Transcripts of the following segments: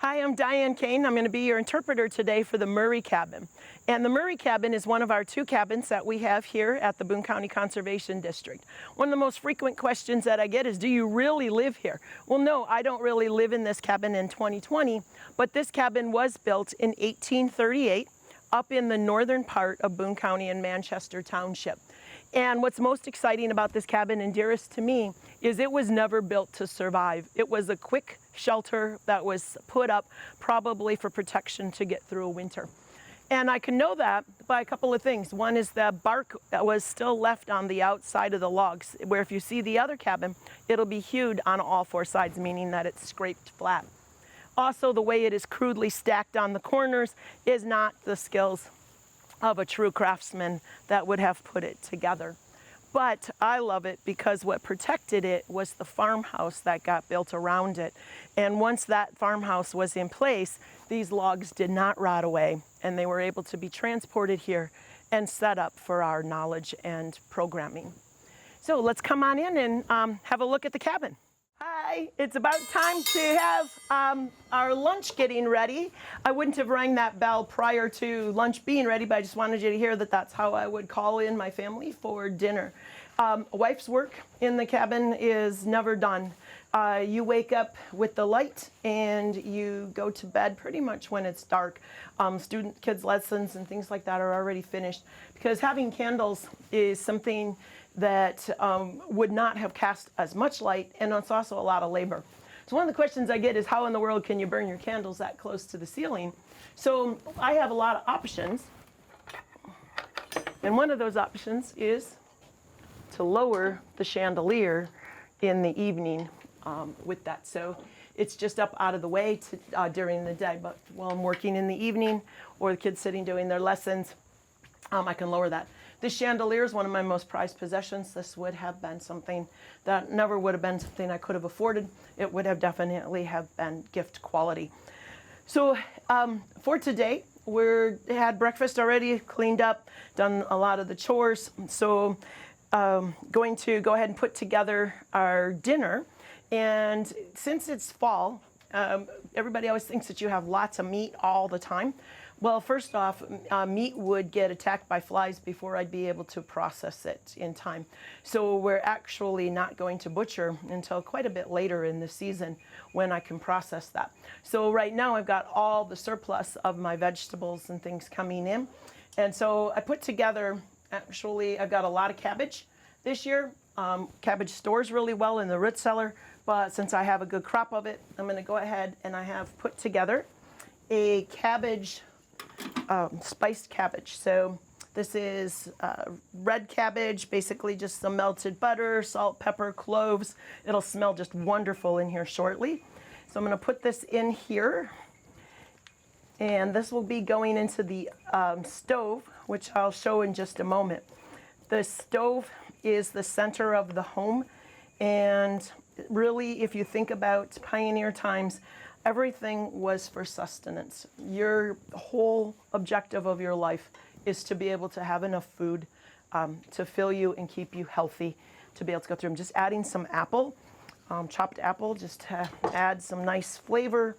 Hi, I'm Diane Kane. I'm going to be your interpreter today for the Murray Cabin. And the Murray Cabin is one of our 2 cabins that we have here at the Boone County Conservation District. One of the most frequent questions that I get is, do you really live here? Well, no, I don't really live in this cabin in 2020, but this cabin was built in 1838 up in the northern part of Boone County in Manchester Township. And what's most exciting about this cabin and dearest to me is it was never built to survive. It was a quick shelter that was put up probably for protection to get through a winter. And I can know that by a couple of things. One is the bark that was still left on the outside of the logs, where if you see the other cabin, it'll be hewed on all 4 sides, meaning that it's scraped flat. Also, the way it is crudely stacked on the corners is not the skills of a true craftsman that would have put it together. But I love it because what protected it was the farmhouse that got built around it. And once that farmhouse was in place, these logs did not rot away, and they were able to be transported here and set up for our knowledge and programming. So let's come on in and have a look at the cabin. Hi, it's about time to have our lunch getting ready. I wouldn't have rang that bell prior to lunch being ready, but I just wanted you to hear that that's how I would call in my family for dinner. Wife's work in the cabin is never done. You wake up with the light and you go to bed pretty much when it's dark. Kids' lessons and things like that are already finished, because having candles is something that would not have cast as much light, and it's also a lot of labor. So one of the questions I get is, how in the world can you burn your candles that close to the ceiling? So I have a lot of options, and one of those options is to lower the chandelier in the evening with that. So it's just up out of the way during the day, but while I'm working in the evening or the kids sitting doing their lessons, I can lower that. This chandelier is one of my most prized possessions. This would have been something that never would have been something I could have afforded. It would have definitely have been gift quality. So for today, we had breakfast already, cleaned up, done a lot of the chores. So going to go ahead and put together our dinner. And since it's fall, everybody always thinks that you have lots of meat all the time. Well, first off, meat would get attacked by flies before I'd be able to process it in time. So we're actually not going to butcher until quite a bit later in the season when I can process that. So right now I've got all the surplus of my vegetables and things coming in. And so I put together, actually, I've got a lot of cabbage this year. Cabbage stores really well in the root cellar, but since I have a good crop of it, I'm going to go ahead and I have put together a cabbage, spiced cabbage. So this is red cabbage, basically just some melted butter, salt, pepper, cloves. It'll smell just wonderful in here shortly. So I'm going to put this in here, and this will be going into the stove, which I'll show in just a moment. The stove is the center of the home, and really, if you think about pioneer times, everything was for sustenance. Your whole objective of your life is to be able to have enough food to fill you and keep you healthy, to be able to go through. I'm just adding some apple, chopped apple, just to add some nice flavor.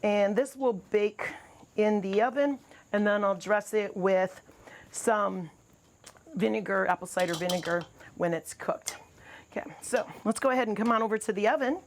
And this will bake in the oven, and then I'll dress it with some vinegar, apple cider vinegar, when it's cooked. Okay, so let's go ahead and come on over to the oven.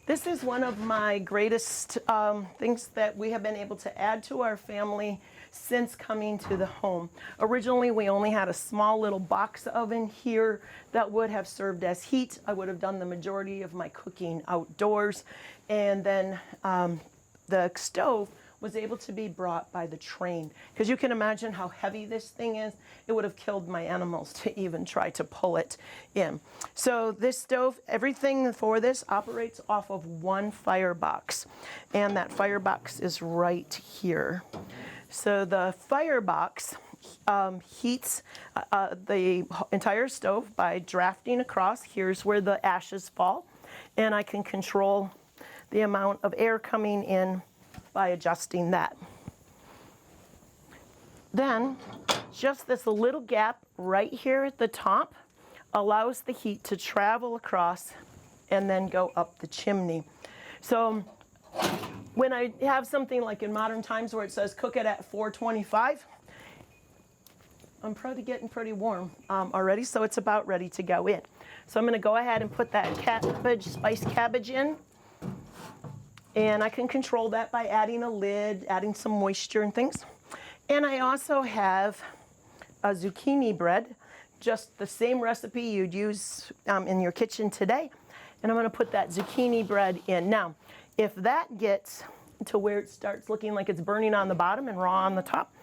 This is one of my greatest things that we have been able to add to our family since coming to the home. Originally, we only had a small little box oven here that would have served as heat. I would have done the majority of my cooking outdoors. And then the stove was able to be brought by the train, because you can imagine how heavy this thing is. It would have killed my animals to even try to pull it in. So this stove, everything for this operates off of one firebox, and that firebox is right here. So the firebox heats the entire stove by drafting across. Here's where the ashes fall, and I can control the amount of air coming in by adjusting that. Then just this little gap right here at the top allows the heat to travel across and then go up the chimney. So when I have something like in modern times where it says cook it at 425, I'm probably getting pretty warm already, so it's about ready to go in. So I'm going to go ahead and put that spiced cabbage in. And I can control that by adding a lid, adding some moisture and things. And I also have a zucchini bread, just the same recipe you'd use in your kitchen today. And I'm going to put that zucchini bread in. Now, if that gets to where it starts looking like it's burning on the bottom and raw on the top,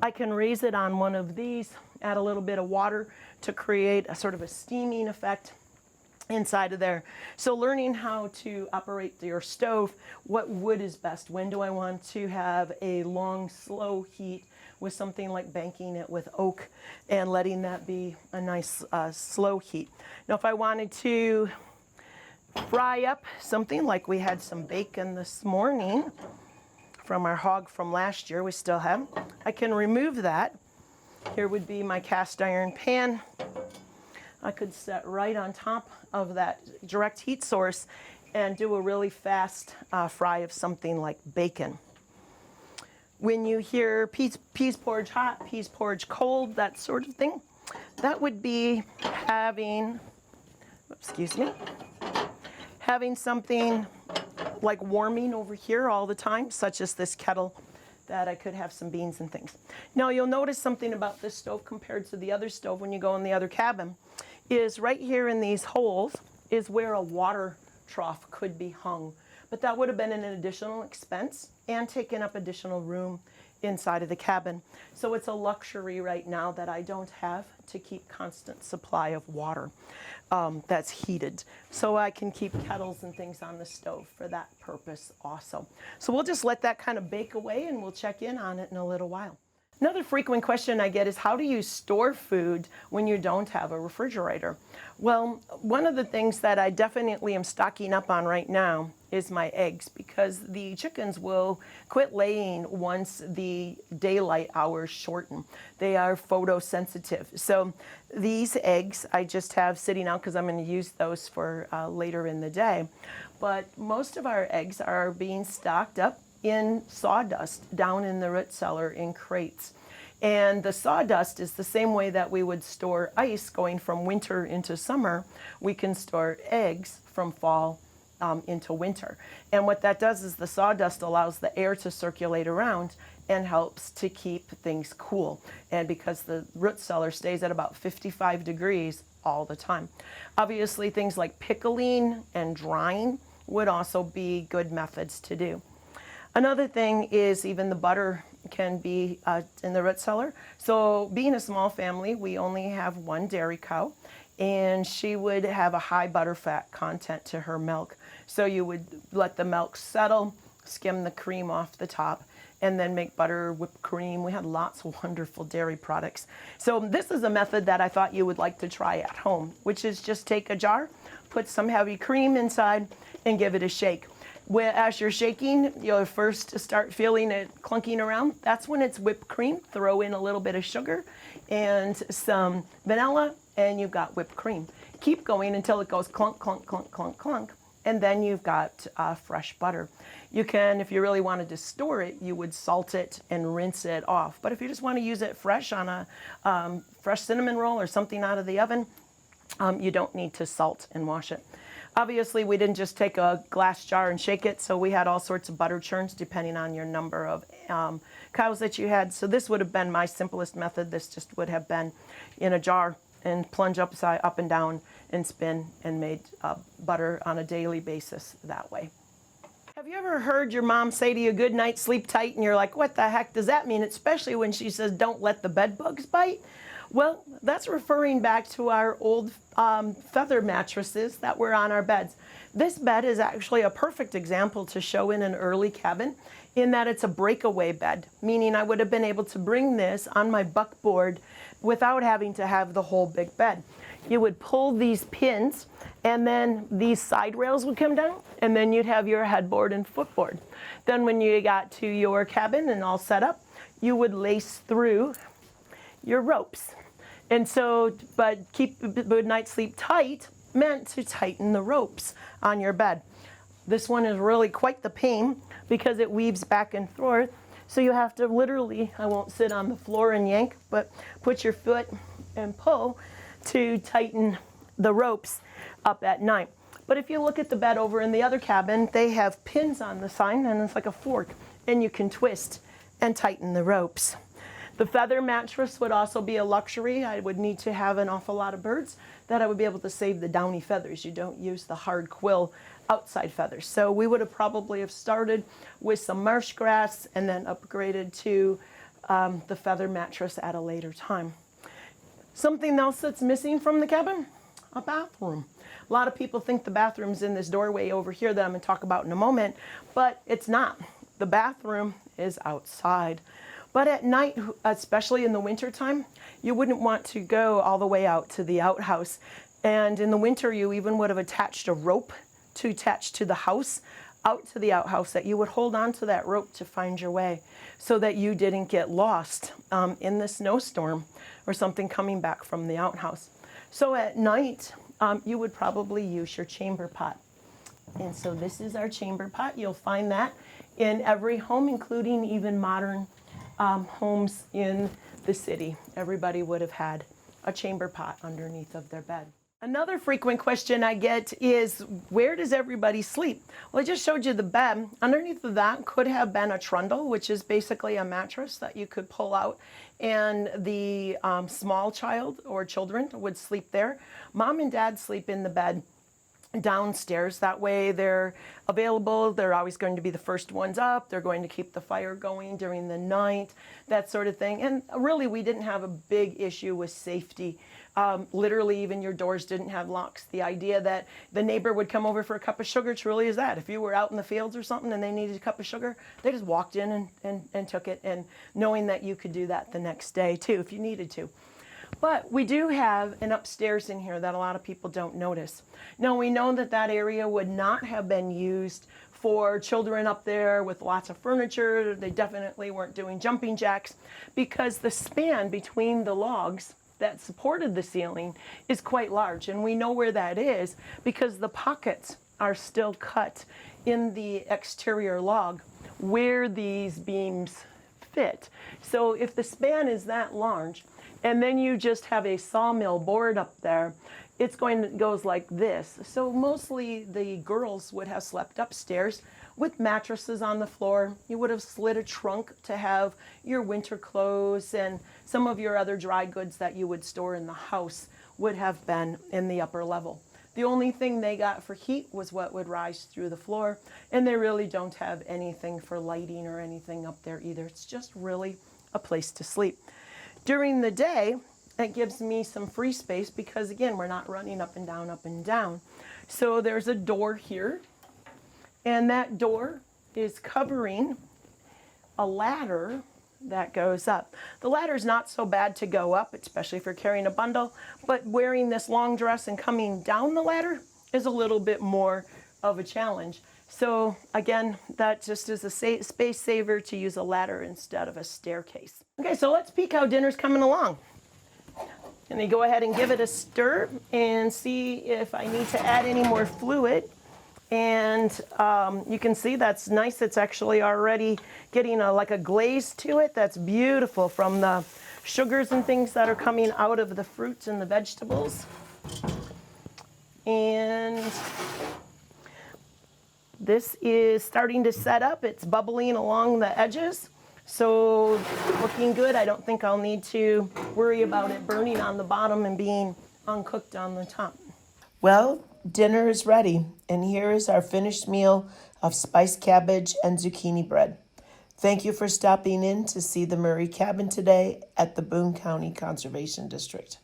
I can raise it on one of these, add a little bit of water to create a sort of a steaming effect inside of there. So learning how to operate your stove, what wood is best, when do I want to have a long, slow heat with something like banking it with oak and letting that be a nice slow heat. Now if I wanted to fry up something like we had some bacon this morning from our hog from last year, we still have, I can remove that. Here would be my cast iron pan. I could set right on top of that direct heat source and do a really fast fry of something like bacon. When you hear peas porridge hot, peas porridge cold, that sort of thing, that would be having, having something like warming over here all the time, such as this kettle that I could have some beans and things. Now you'll notice something about this stove compared to the other stove when you go in the other cabin, is right here in these holes is where a water trough could be hung. But that would have been an additional expense and taken up additional room inside of the cabin. So it's a luxury right now that I don't have to keep constant supply of water that's heated. So I can keep kettles and things on the stove for that purpose also. So we'll just let that kind of bake away and we'll check in on it in a little while. Another frequent question I get is how do you store food when you don't have a refrigerator? Well, one of the things that I definitely am stocking up on right now is my eggs, because the chickens will quit laying once the daylight hours shorten. They are photosensitive. So these eggs I just have sitting out because I'm going to use those for later in the day. But most of our eggs are being stocked up in sawdust down in the root cellar in crates. And the sawdust is the same way that we would store ice going from winter into summer. We can store eggs from fall into winter. And what that does is the sawdust allows the air to circulate around and helps to keep things cool. And because the root cellar stays at about 55 degrees all the time. Obviously things like pickling and drying would also be good methods to do. Another thing is even the butter can be in the root cellar. So being a small family, we only have one dairy cow, and she would have a high butter fat content to her milk. So you would let the milk settle, skim the cream off the top, and then make butter, whipped cream. We had lots of wonderful dairy products. So this is a method that I thought you would like to try at home, which is just take a jar, put some heavy cream inside, and give it a shake. As you're shaking, you'll first start feeling it clunking around. That's when it's whipped cream. Throw in a little bit of sugar and some vanilla, and you've got whipped cream. Keep going until it goes clunk, clunk, clunk, clunk, clunk, and then you've got fresh butter. You can, if you really wanted to store it, you would salt it and rinse it off. But if you just want to use it fresh on a fresh cinnamon roll or something out of the oven, you don't need to salt and wash it. Obviously, we didn't just take a glass jar and shake it, so we had all sorts of butter churns depending on your number of cows that you had. So this would have been my simplest method. This just would have been in a jar and plunge up and down and spin and made butter on a daily basis that way. Have you ever heard your mom say to you, good night, sleep tight, and you're like, what the heck does that mean? Especially when she says, don't let the bed bugs bite. Well, that's referring back to our old feather mattresses that were on our beds. This bed is actually a perfect example to show in an early cabin in that it's a breakaway bed, meaning I would have been able to bring this on my buckboard without having to have the whole big bed. You would pull these pins and then these side rails would come down and then you'd have your headboard and footboard. Then when you got to your cabin and all set up, you would lace through your ropes. And so, but keep good night sleep tight meant to tighten the ropes on your bed. This one is really quite the pain, because it weaves back and forth. So you have to literally, I won't sit on the floor and yank, but put your foot and pull to tighten the ropes up at night. But if you look at the bed over in the other cabin, they have pins on the side, and it's like a fork, and you can twist and tighten the ropes. The feather mattress would also be a luxury. I would need to have an awful lot of birds that I would be able to save the downy feathers. You don't use the hard quill outside feathers. So we would have probably have started with some marsh grass and then upgraded to the feather mattress at a later time. Something else that's missing from the cabin, a bathroom. A lot of people think the bathroom's in this doorway over here that I'm going to talk about in a moment, but it's not. The bathroom is outside. But at night, especially in the wintertime, you wouldn't want to go all the way out to the outhouse. And in the winter, you even would have attached a rope to attach to the house out to the outhouse that you would hold on to that rope to find your way so that you didn't get lost in the snowstorm or something coming back from the outhouse. So at night, you would probably use your chamber pot. And so this is our chamber pot. You'll find that in every home, including even modern homes in the city. Everybody would have had a chamber pot underneath of their bed. Another frequent question I get is, where does everybody sleep? Well, I just showed you the bed. Underneath of that could have been a trundle, which is basically a mattress that you could pull out, and the small child or children would sleep there. Mom and dad sleep in the bed downstairs. That way they're available. They're always going to be the first ones up. They're going to keep the fire going during the night, that sort of thing. And really, we didn't have a big issue with safety. Literally, even your doors didn't have locks. The idea that the neighbor would come over for a cup of sugar truly is that. If you were out in the fields or something and they needed a cup of sugar, they just walked in and took it, and knowing that you could do that the next day too if you needed to. But we do have an upstairs in here that a lot of people don't notice. Now, we know that that area would not have been used for children up there with lots of furniture. They definitely weren't doing jumping jacks because the span between the logs that supported the ceiling is quite large. And we know where that is because the pockets are still cut in the exterior log where these beams fit. So if the span is that large, and then you just have a sawmill board up there, it's goes like this. So mostly the girls would have slept upstairs with mattresses on the floor. You would have slid a trunk to have your winter clothes, and some of your other dry goods that you would store in the house would have been in the upper level. The only thing they got for heat was what would rise through the floor, and they really don't have anything for lighting or anything up there either. It's just really a place to sleep. During the day, it gives me some free space because, again, we're not running up and down, up and down. So there's a door here, and that door is covering a ladder that goes up. The ladder is not so bad to go up, especially if you're carrying a bundle, but wearing this long dress and coming down the ladder is a little bit more of a challenge. So again, that just is a space saver to use a ladder instead of a staircase. Okay, so let's peek how dinner's coming along. And then go ahead and give it a stir and see if I need to add any more fluid. And you can see that's nice. It's actually already getting like a glaze to it. That's beautiful from the sugars and things that are coming out of the fruits and the vegetables. And this is starting to set up. It's bubbling along the edges. So looking good. I don't think I'll need to worry about it burning on the bottom and being uncooked on the top. Well, dinner is ready, and here is our finished meal of spiced cabbage and zucchini bread. Thank you for stopping in to see the Murray Cabin today at the Boone County Conservation District.